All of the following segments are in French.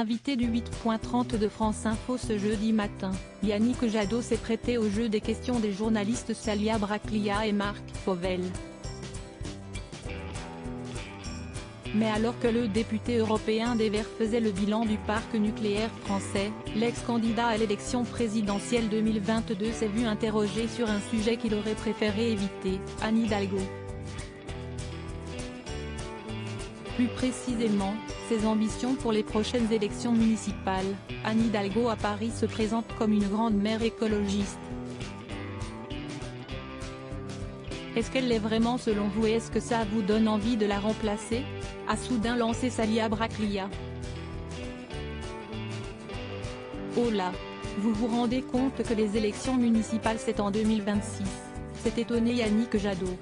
Invité du 8.30 de France Info ce jeudi matin, Yannick Jadot s'est prêté au jeu des questions des journalistes Salia Braclia et Marc Fauvel. Mais alors que le député européen des Verts faisait le bilan du parc nucléaire français, l'ex-candidat à l'élection présidentielle 2022 s'est vu interrogé sur un sujet qu'il aurait préféré éviter, Anne Hidalgo. Plus précisément, ses ambitions pour les prochaines élections municipales. Anne Hidalgo à Paris se présente comme une grande mère écologiste. Est-ce qu'elle l'est vraiment selon vous et est-ce que ça vous donne envie de la remplacer ? A soudain lancé Salia Braclia. Oh là ! Vous vous rendez compte que les élections municipales c'est en 2026 ? S'est étonné Yannick Jadot.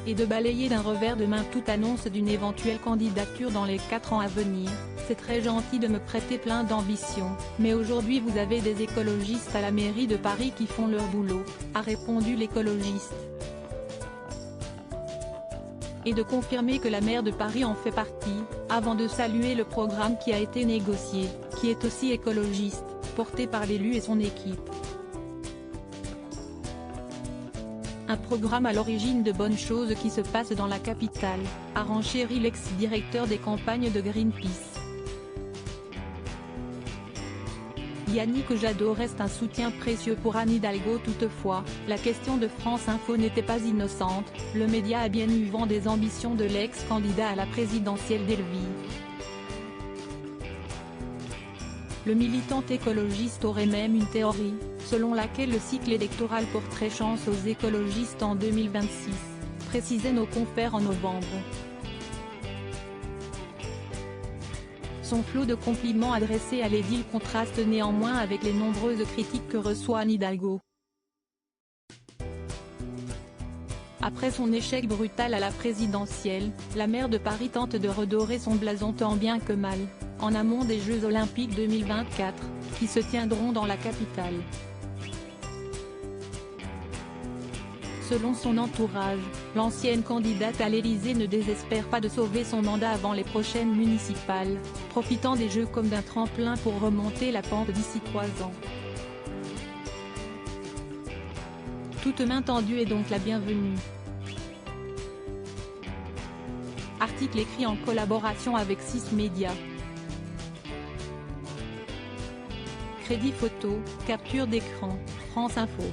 Et de balayer d'un revers de main toute annonce d'une éventuelle candidature dans les 4 ans à venir, c'est très gentil de me prêter plein d'ambition, mais aujourd'hui vous avez des écologistes à la mairie de Paris qui font leur boulot, a répondu l'écologiste. Et de confirmer que la maire de Paris en fait partie, avant de saluer le programme qui a été négocié, qui est aussi écologiste, porté par l'élu et son équipe. Un programme à l'origine de bonnes choses qui se passent dans la capitale, a renchéri l'ex-directeur des campagnes de Greenpeace. Yannick Jadot reste un soutien précieux pour Anne Hidalgo toutefois, la question de France Info n'était pas innocente, le média a bien eu vent des ambitions de l'ex-candidat à la présidentielle d'Elvie. Le militant écologiste aurait même une théorie, selon laquelle le cycle électoral porterait chance aux écologistes en 2026, précisaient nos confrères en novembre. Son flot de compliments adressés à l'édile contraste néanmoins avec les nombreuses critiques que reçoit Anne Hidalgo. Après son échec brutal à la présidentielle, la maire de Paris tente de redorer son blason tant bien que mal, en amont des Jeux Olympiques 2024, qui se tiendront dans la capitale. Selon son entourage, l'ancienne candidate à l'Élysée ne désespère pas de sauver son mandat avant les prochaines municipales, profitant des Jeux comme d'un tremplin pour remonter la pente d'ici 3 ans. Toute main tendue est donc la bienvenue. Article écrit en collaboration avec 6 médias. Crédit photo, capture d'écran, France Info.